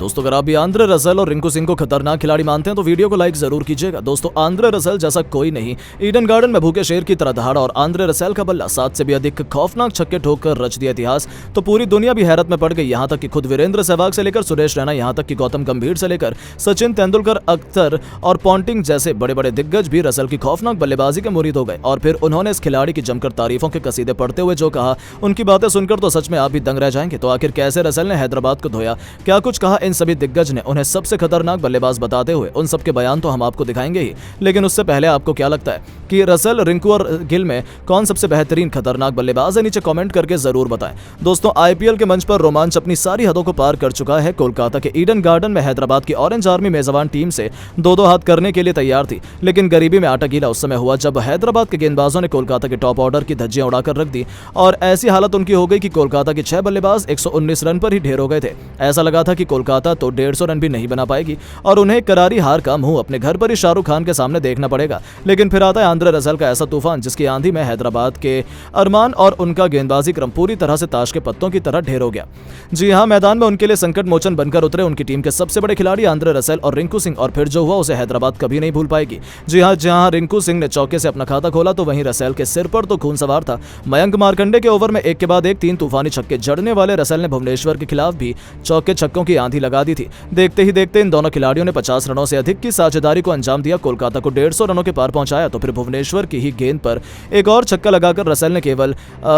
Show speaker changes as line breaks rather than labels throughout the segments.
दोस्तों अगर आप भी आंद्रे रसेल और रिंकू सिंह को खतरनाक खिलाड़ी मानते हैं तो वीडियो को लाइक जरूर कीजिएगा। दोस्तों आंद्रे रसेल जैसा कोई नहीं, ईडन गार्डन में भूखे शेर की तरह दहाड़ा और आंद्रे रसेल का बल्ला 7 से भी अधिक खौफनाक छक्के ठोककर रच दिया इतिहास। तो पूरी दुनिया भी हैरत में पड़ गई। यहाँ तक कि खुद वीरेंद्र सहवाग से लेकर सुरेश रैना, यहाँ तक कि गौतम गंभीर से लेकर सचिन तेंदुलकर, अख्तर और पॉन्टिंग जैसे बड़े बड़े दिग्गज भी रसेल की खौफनाक बल्लेबाजी के मुरीद हो गए। और फिर उन्होंने इस खिलाड़ी की जमकर तारीफों के कसीदे पढ़ते हुए जो कहा, उनकी बातें सुनकर तो सच में आप भी दंग रह जाएंगे। तो आखिर कैसे रसेल ने हैदराबाद को धोया, क्या कुछ कहा इन सभी दिग्गज ने उन्हें सबसे खतरनाक बल्लेबाज बताते हुए, उन सबके बयान तो हम आपको दिखाएंगे ही। लेकिन उससे पहले आपको क्या लगता है कि रसेल, रिंकू और गिल में कौन सबसे बेहतरीन खतरनाक बल्लेबाज है? नीचे कमेंट करके जरूर बताएं। दोस्तों आईपीएल के मंच पर रोमांच अपनी सारी हदों को पार कर चुका है। कोलकाता के ईडन गार्डन में हैदराबाद की ऑरेंज आर्मी मेजबान टीम से दो हाथ करने के लिए तैयार थी, लेकिन गरीबी में आटा गीला उस समय हुआ जब हैदराबाद के गेंदबाजों ने कोलकाता के टॉप ऑर्डर की धज्जियां उड़ाकर रख दी और ऐसी हालत उनकी हो गई कि कोलकाता के 6 बल्लेबाज 119 रन पर ही ढेर हो गए थे। ऐसा लगा था कि कोलकाता तो 150 रन भी नहीं बना पाएगी और उन्हें करारी हार का मुंह अपने घर पर ही शाहरुख खान के सामने देखना पड़ेगा। लेकिन फिर आता है आंद्रे रसेल का ऐसा तूफान जिसकी आंधी में हैदराबाद के अरमान और उनका गेंदबाजी क्रम पूरी तरह से ताश के पत्तों की तरह ढेर हो गया। जी हां, मैदान में उनके लिए संकट मोचन बनकर उतरे उनकी टीम के सबसे बड़े खिलाड़ी आंद्रे रसेल और रिंकू सिंह, और फिर जो हुआ उसे हैदराबाद कभी नहीं भूल पाएगी। जी हां, जहां रिंकू सिंह ने चौके से अपना खाता खोला तो वहीं रसेल के सिर पर तो खून सवार था। मयंक मार्कंडे के ओवर में एक के बाद एक 3 तूफानी छक्के जड़ने वाले रसेल ने भुवनेश्वर के खिलाफ भी चौके छक्कों की आंधी लगा दी थी। देखते ही देखते इन दोनों खिलाड़ियों ने 50 रनों से अधिक की साझेदारी को अंजाम दिया, कोलकाता को 150 रनों के पार पहुंचाया। तो फिर भुवनेश्वर की ही गेंद पर एक और छक्का लगाकर रसेल ने केवल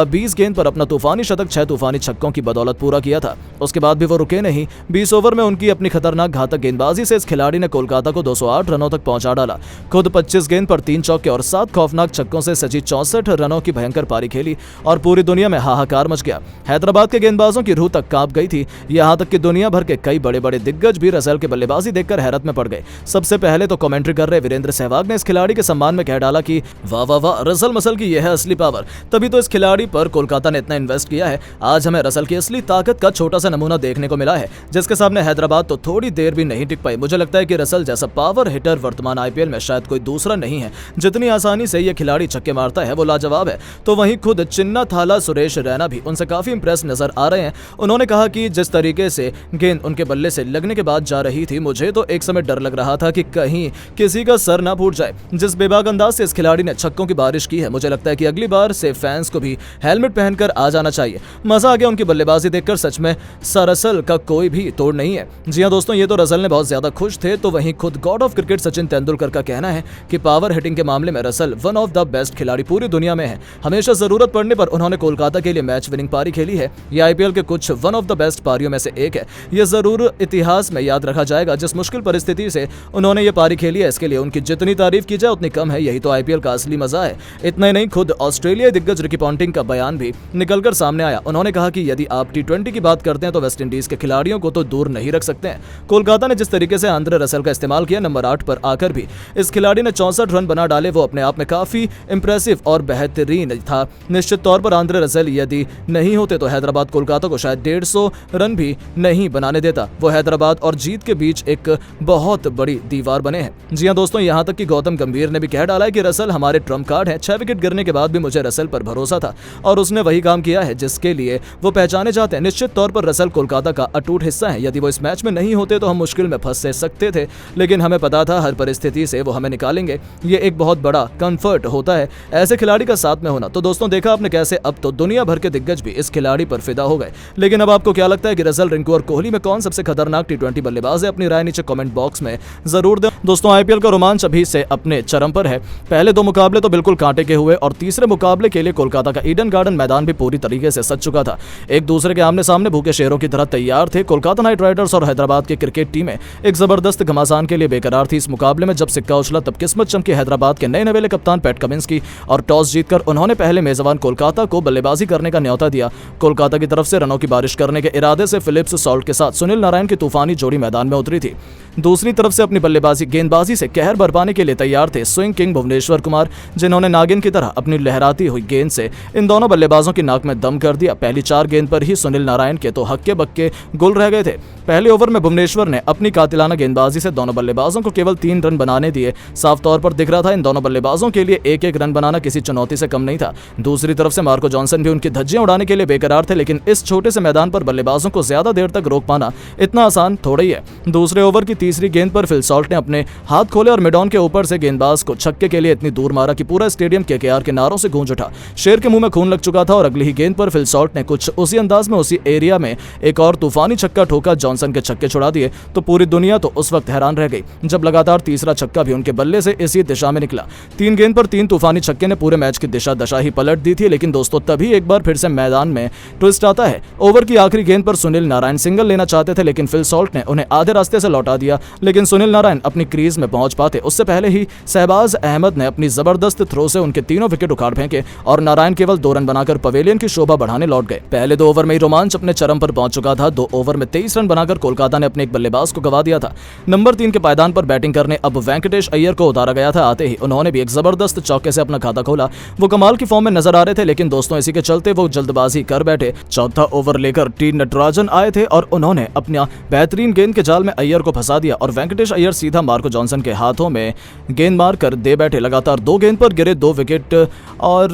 20 गेंद पर अपना तूफानी शतक 6 तूफानी छक्कों की बदौलत पूरा किया था। उसके बाद भी वो रुके नहीं। 20 ओवर में उनकी अपनी खतरनाक घातक गेंदबाजी से इस खिलाड़ी ने कोलकाता को 208 रनों तक पहुंचा डाला। खुद 25 गेंद पर 3 चौके और 7 खौफनाक छक्कों से सजी 64 रनों की भयंकर पारी खेली और पूरी दुनिया में हाहाकार मच गया। हैदराबाद के गेंदबाजों की रूह तक कांप गई थी, यहाँ तक कि दुनिया भर के कई बड़े बड़े दिग्गज भी रसेल के बल्लेबाजी देखकर हैरत में पड़ गए। सबसे पहले तो कमेंट्री कर रहे वीरेंद्र सहवाग ने इस खिलाड़ी के सम्मान में कह डाला कि वाह वाह वाह, रसेल मसल की यह है असली पावर, तभी तो इस खिलाड़ी पर कोलकाता ने इतना इन्वेस्ट किया है। आज हमें रसेल की असली ताकत का छोटा सा नमूना देखने को मिला है, जिसके सामने हैदराबाद तो थोड़ी देर भी नहीं टिक पाई। मुझे लगता है कि रसेल जैसा पावर हिटर वर्तमान आईपीएल में शायद कोई दूसरा नहीं है। जितनी आसानी से यह खिलाड़ी छक्के मारता है वो लाजवाब है। तो वहीं खुद चिन्ना थाला सुरेश रैना भी उनसे काफी इंप्रेस नजर आ रहे हैं। उन्होंने कहा कि जिस तरीके से गेंद उनके बल्ले से लगने के बाद जा रही थी, मुझे तो एक समय डर लग रहा था कि कहीं किसी का सर ना फूट जाए। जिस बेबाक अंदाज से इस खिलाड़ी ने छक्कों की बारिश की है, मुझे लगता है कि अगली बार से फैंस को भी हेलमेट पहनकर आ जाना चाहिए। मजा आ गया उनकी बल्लेबाजी देखकर, सच में रसेल का कोई भी तोड़ नहीं है। जी हां दोस्तों, ये तो रसेल ने बहुत ज्यादा खुश थे। तो वहीं खुद God of cricket Sachin Tendulkar का कहना है कि पावर हिटिंग के मामले में Russell one of the best खिलाड़ी पूरी दुनिया में है। हमेशा जरूरत पड़ने पर उन्होंने कोलकाता के लिए मैच विनिंग पारी खेली है। ये आईपीएल के कुछ वन ऑफ द बेस्ट पारियों में से एक है। यह जरूर इतिहास में याद रखा जाएगा। जिस मुश्किल परिस्थिति से उन्होंने ये पारी खेली है, इसके लिए उनकी जितनी तारीफ की जाए उतनी कम है। यही तो आईपीएल का असली मजा है। इतना ही नहीं, खुद ऑस्ट्रेलियाई दिग्गज रिकी पॉन्टिंग का बयान भी निकलकर सामने आया। उन्होंने कहा कि यदि आप टी20 की बात करते हैं तो वेस्ट इंडीज के खिलाड़ियों को तो दूर नहीं रख सकते हैं। कोलकाता ने जिस तरीके से आंद्रे रसेल का इस्तेमाल किया, नंबर 8 पर आकर भी इस खिलाड़ी ने 64 रन बना डाले, वो अपने आप में काफी इंप्रेसिव और बेहतरीन था। निश्चित तौर पर आंद्रे रसेल यदि नहीं होते तो हैदराबाद कोलकाता को शायद 150 रन भी नहीं बनाने देता। वो हैदराबाद और जीत के बीच एक बहुत बड़ी दीवार बने हैं। जी हां दोस्तों, यहां तक कि गौतम गंभीर ने भी कह डाला है कि रसेल हमारे ट्रम्प कार्ड है। 6 विकेट गिरने के बाद भी मुझे रसेल पर भरोसा था और उसने वही काम किया है जिसके लिए वो पहचाने जाते हैं। निश्चित तौर पर रसेल कोलकाता का अटूट हिस्सा है। यदि वो इस मैच में नहीं होते तो हम मुश्किल में फंस सकते थे, लेकिन हमें पता था हर परिस्थिति से वो हमें निकालेंगे। ये एक बहुत बड़ा कंफर्ट होता है ऐसे खिलाड़ी का साथ में होना। तो दोस्तों देखा आपने कैसे अब तो दुनिया भर के दिग्गज भी इस खिलाड़ी पर फिदा हो गए। लेकिन अब आपको क्या लगता है कि रसेल, रिंकू और कोहली में कौन सबसे खतरनाक टी20 बल्लेबाज है? अपनी राय नीचे कमेंट बॉक्स में जरूर दें। दोस्तों आईपीएल का रोमांच अभी से अपने चरम पर है। पहले 2 मुकाबले तो बिल्कुल कांटे के हुए और तीसरे मुकाबले के लिए कोलकाता का ईडन गार्डन मैदान भी पूरी तरीके से सज चुका था। एक दूसरे के आमने सामने भूखे शेरों की तरह तैयार थे। कोलकाता नाइट राइडर्स और हैदराबाद की क्रिकेट टीमें एक जबरदस्त घमासान के लिए बेकरार थी। इस मुकाबले में जब सिक्का उछला तब किस्मत चमकी हैदराबाद के नए नवेले कप्तान पैट कमिंस की और टॉस जीतकर उन्होंने पहले मेजबान कोलकाता को बल्लेबाजी करने का न्योता दिया। कोलकाता की तरफ से रनों की बारिश करने के इरादे से फिलिप्स सॉल्ट के साथ सुनील नारायण की तूफानी जोड़ी मैदान में उतरी थी। दूसरी तरफ से अपनी गेंदबाजी से कहर बरपाने के लिए तैयार थे स्विंग किंग भुवनेश्वर कुमार, जिन्होंने नागिन की तरह अपनी लहराती हुई गेंद से इन दोनों बल्लेबाजों की नाक में दम कर दिया। पहली 4 गेंद पर ही सुनील नारायण के तो हक्के बक्के गुल रह गए थे। पहले ओवर में भुवनेश्वर ने अपनी कातिलाना गेंदबाजी से दोनों बल्लेबाजों को केवल 3 रन बनाने दिए। साफ तौर पर दिख रहा था इन दोनों बल्लेबाजों के लिए एक रन बनाना किसी चुनौती से कम नहीं था। दूसरी तरफ से मार्को जॉनसन भी उनकी धज्जियां उड़ाने के लिए बेकरार थे, लेकिन इस छोटे से मैदान पर बल्लेबाजों को ज्यादा देर तक रोक पाना इतना आसान थोड़ा ही है। दूसरे ओवर की तीसरी गेंद पर फिल सॉल्ट ने अपने हाथ खोले और मिडॉन के ऊपर से गेंदबाज को छक्के के लिए इतनी दूर मारा कि पूरा स्टेडियम केकेआर के नारों से गूंज उठा। शेर के मुंह में खून लग चुका था और अगली ही गेंद पर फिल सॉल्ट ने कुछ उसी अंदाज में उसी एरिया में एक और तूफानी छक्का ठोका। जॉनसन के छक्के छुड़ा दिए तो पूरी दुनिया तो उस वक्त हैरान रह गई जब लगातार तीसरा छक्का भी उनके बल्ले से इसी दिशा में निकला। 3 गेंद पर 3 तूफानी छक्के ने पूरे मैच की दशा ही पलट दी थी। लेकिन दोस्तों तभी एक बार फिर से मैदान में ट्विस्ट आता है। ओवर की आखिरी गेंद पर सुनील नारायण सिंगल लेना चाहते थे लेकिन फिल सॉल्ट ने उन्हें आधे रास्ते से लौटा दिया। लेकिन सुनील नारायण अपनी क्रीज में पहुंच पाते उससे पहले ही शहबाज अहमद ने अपनी जबरदस्त थ्रो से उनके तीनों विकेट उखाड़ फेंके और नारायण केवल 2 रन बनाकर पवेलियन की शोभा बढ़ाने लौट गए। पहले 2 ओवर में ही रोमांच अपने चरम पर पहुंच चुका था। 2 ओवर में 23 रन बनाकर कोलकाता ने अपने एक बल्लेबाज को गवा दिया था। नंबर 3 के पायदान पर बैटिंग करने अब वेंकटेश अय्यर को उतारा गया था। आते ही उन्होंने भी एक जबरदस्त चौके से अपना खाता खोला। वो कमाल की फॉर्म में नजर आ रहे थे लेकिन दोस्तों इसी के चलते वो जल्दबाजी कर बैठे। चौथा ओवर लेकर टी नटराजन आए थे और उन्होंने अपना बेहतरीन गेंद के जाल में अय्यर को फंसा दिया और वेंकटेश अय्यर सीधा मार्को जॉनसन के हाथों में गेंद मार कर दे बैठे। लगातार 2 गेंद पर गिरे 2 विकेट और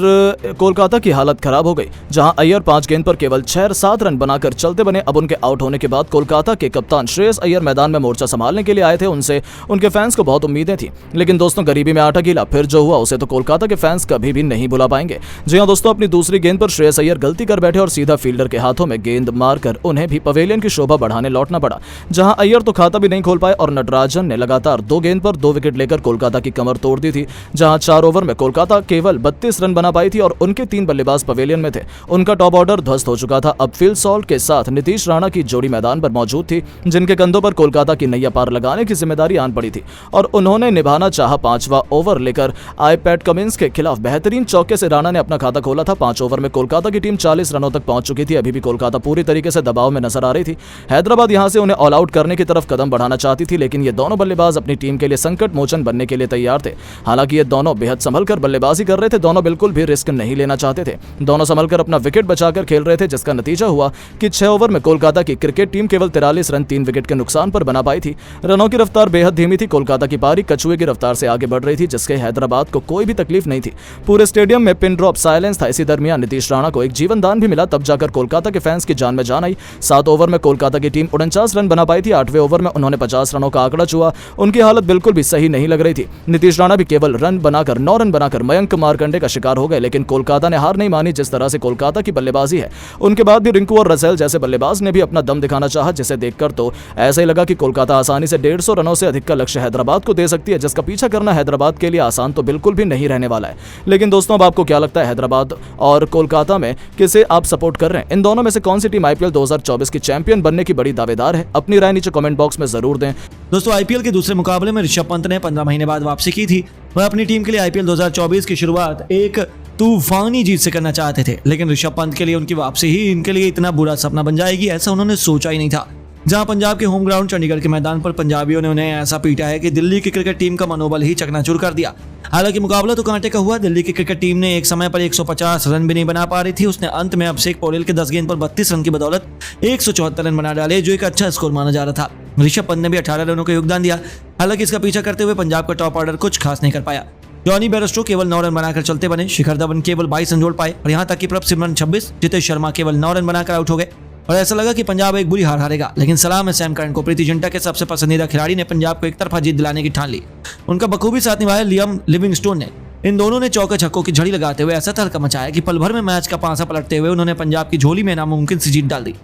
कोलकाता की हालत खराब हो गई। जहां अय्यर 5 गेंद पर केवल 6-7 रन बनाकर चलते बने। अब उनके आउट होने के बाद कोलकाता के कप्तान श्रेयस अय्यर मैदान में मोर्चा संभालने के लिए आए थे। उनसे उनके फैंस को बहुत उम्मीदें थी लेकिन दोस्तों गरीबी में आटा गीला। फिर जो हुआ उसे तो कोलकाता के फैंस कभी भी नहीं भुला पाएंगे। जी हां दोस्तों, अपनी दूसरी गेंद पर श्रेयस अय्यर गलती कर बैठे और सीधा फील्डर के हाथों में गेंद मारकर उन्हें भी पवेलियन की शोभा बढ़ाने लौटना पड़ा। जहां अय्यर तो खाता भी नहीं खोल पाए और नटराजन ने लगातार 2 गेंद पर 2 विकेट लेकर कोलकाता की कमर तोड़ दी थी। जहां 4 ओवर में कोलकाता केवल 32 रन बना पाई थी और उनके 3 बल्लेबाज पवेलियन में थे। उनका टॉप ऑर्डर ध्वस्त हो चुका था। अब फिल सॉल्ट के साथ नीतीश राणा की जोड़ी मैदान पर मौजूद थी जिनके कंधों पर कोलकाता की नैया पार लगाने की जिम्मेदारी आन पड़ी थी और उन्होंने निभाना चाहा। 5वां ओवर लेकर आए पैट कमिंस के खिलाफ बेहतरीन चौके से राणा ने अपना खाता खोला था। 5 ओवर में कोलकाता की टीम 40 रनों तक पहुंच चुकी थी। अभी भी कोलकाता पूरी तरीके से दबाव में नजर आ रही थी। हैदराबाद यहां से उन्हें ऑल आउट करने की तरफ कदम बढ़ाना चाहती थी लेकिन ये दोनों बल्लेबाज अपनी टीम के लिए संकट मोचन बनने के लिए तैयार थे। हालांकि ये दोनों बेहद संभल कर बल्लेबाजी कर रहे थे। दोनों बिल्कुल भी रिस्क नहीं लेना चाहते थे। दोनों संभल कर अपना विकेट बचाकर खेल रहे थे जिसका नतीजा हुआ कि 6 ओवर में कोलकाता की क्रिकेट टीम केवल 43 रन 3 विकेट के नुकसान पर बना पाई थी। रनों की रफ्तार बेहद धीमी थी। कोलकाता की पारी कछुए की रफ्तार से आगे बढ़ रही थी जिसके हैदराबाद को कोई भी तकलीफ नहीं थी। पूरे स्टेडियम में पिन ड्रॉप साइलेंस था। इसी दरमियान नीतीश राणा को एक जीवन दान भी मिला। तब जाकर कोलकाता के फैंस की जान में जान आई। 7 ओवर में कोलकाता की टीम 49 रन बना पाई थी। 8वें ओवर में उन्होंने 50 रनों का आंकड़ा छुआ। उनकी हालत बिल्कुल भी सही नहीं लग रही थी। नीतीश राणा भी केवल 9 रन बनाकर मयंक मार्कंडे का शिकार हो गए लेकिन कोलकाता ने हार नहीं मानी। जिस तरह से कोलकाता की बल्लेबाजी है उनके बाद भी रिंकू और रसेल जैसे बल्लेबाज ने भी अपना दम दिखाना चाहा जिसे देखकर तो ऐसा ही लगा कि कोलकाता आसानी से 150 रनों से अधिक का लक्ष्य हैदराबाद को दे सकती है जिसका पीछा करना हैदराबाद के लिए आसान तो बिल्कुल भी नहीं रहने वाला है। लेकिन दोस्तों अब आपको क्या लगता है हैदराबाद और कोलकाता में किसे आप सपोर्ट कर रहे हैं? इन दोनों में से कौन सी टीम आईपीएल 2024 की चैंपियन बनने की बड़ी दावेदार है? अपनी राय नीचे कमेंट बॉक्स में जरूर दें।
दोस्तों आईपीएल के दूसरे मुकाबले में ऋषभ पंत ने 15 महीने बाद वापसी की थी। वह अपनी टीम के लिए आईपीएल 2024 की शुरुआत एक तूफानी जीत से करना चाहते थे लेकिन ऋषभ पंत के लिए उनकी वापसी ही इनके लिए इतना बुरा सपना बन जाएगी ऐसा उन्होंने सोचा ही नहीं था। जहां पंजाब के होम ग्राउंड चंडीगढ़ के मैदान पर पंजाबियों ने उन्हें ऐसा पीटा है कि दिल्ली की क्रिकेट टीम का मनोबल ही चकनाचूर कर दिया। हालांकि मुकाबला तो कांटे का हुआ। दिल्ली की क्रिकेट टीम ने एक समय पर 150 रन भी नहीं बना पा रही थी। उसने अंत में अभिषेक पौडेल के 10 गेंद पर 32 रन की बदौलत 174 रन बना डाले जो एक अच्छा स्कोर माना जा रहा था। ऋषभ पंत ने भी 18 रनों का योगदान दिया। हालांकि इसका पीछा करते हुए पंजाब का टॉप ऑर्डर कुछ खास नहीं कर पाया। जॉनी बेयरस्टो केवल 9 रन बनाकर चलते बने। शिखर धवन केवल 22 रन जोड़ पाए और यहां तक कि प्रभ सिमरन 26, जितेश शर्मा केवल 9 रन बनाकर आउट हो गए और ऐसा लगा कि पंजाब एक बुरी हार हारेगा। लेकिन सलाम है सैम करन को। प्रीति जिंटा के सबसे पसंदीदा खिलाड़ी ने पंजाब को एक तरफा जीत दिलाने की ठान ली। उनका बखूबी साथ निभाया लियम लिविंगस्टोन ने। इन दोनों ने चौके छक्कों की झड़ी लगाते हुए ऐसा तहलका मचाया कि पल भर में मैच का पांसा पलटते हुए उन्होंने पंजाब की झोली में नामुमकिन सी जीत डाल दी।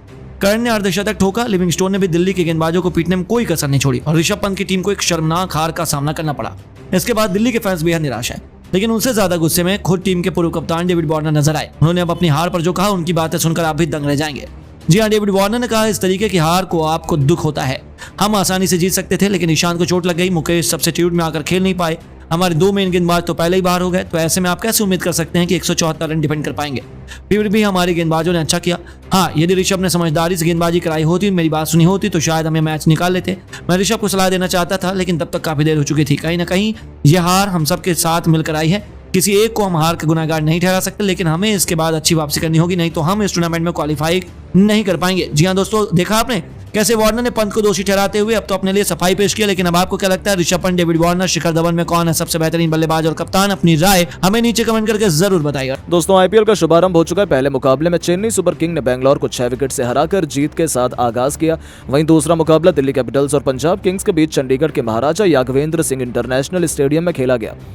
करन ने अर्धशतक ठोका। लिविंगस्टोन ने भी दिल्ली के गेंदबाजों को पीटने में कोई कसर नहीं छोड़ी और ऋषभ पंत की टीम को एक शर्मनाक हार का सामना करना पड़ा। इसके बाद दिल्ली के फैंस बेहद निराश है लेकिन उनसे ज्यादा गुस्से में खुद टीम के पूर्व कप्तान डेविड वार्नर नजर आए। उन्होंने अब अपनी हार पर जो कहा उनकी बातें सुनकर आप भी दंग रह जाएंगे। जी हाँ, डेविड वार्नर ने कहा इस तरीके की हार को आपको दुख होता है। हम आसानी से जीत सकते थे लेकिन ईशान को चोट लग गई। मुकेश सब्स्टिट्यूट में आकर खेल नहीं पाए। हमारे 2 मेन गेंदबाज तो पहले ही बाहर हो गए। तो ऐसे में आप कैसे उम्मीद कर सकते हैं कि 174 रन डिफेंड कर पाएंगे? फिर भी हमारे गेंदबाजों ने अच्छा किया। हाँ, यदि ऋषभ ने समझदारी से गेंदबाजी कराई होती, मेरी बात सुनी होती तो शायद हमें मैच निकाल लेते। मैं ऋषभ को सलाह देना चाहता था लेकिन तब तक काफी देर हो चुकी थी। कहीं ना कहीं यह हार हम सबके साथ मिलकर आई है। किसी एक को हम हार के गुनाहगार नहीं ठहरा सकते लेकिन हमें इसके बाद अच्छी वापसी करनी होगी, नहीं तो हम इस टूर्नामेंट में क्वालिफाई नहीं कर पाएंगे। जी हाँ दोस्तों, देखा आपने कैसे वार्नर ने पंत को दोषी ठहराते हुए अब तो अपने लिए सफाई पेश किया, लेकिन अब आपको क्या लगता है ऋषभ पंत, डेविड वार्नर, शिखर धवन में कौन है सबसे बेहतरीन बल्लेबाज और कप्तान? अपनी राय हमें नीचे कमेंट करके जरूर बताइए।
दोस्तों आईपीएल का शुभारंभ हो चुका है। पहले मुकाबले में चेन्नई सुपर किंग ने बेंगलोर को 6 विकेट से हराकर जीत के साथ आगाज किया। वहीं दूसरा मुकाबला दिल्ली कैपिटल्स और पंजाब किंग्स के बीच चंडीगढ़ के महाराजा यादवेंद्र सिंह इंटरनेशनल स्टेडियम में खेला गया।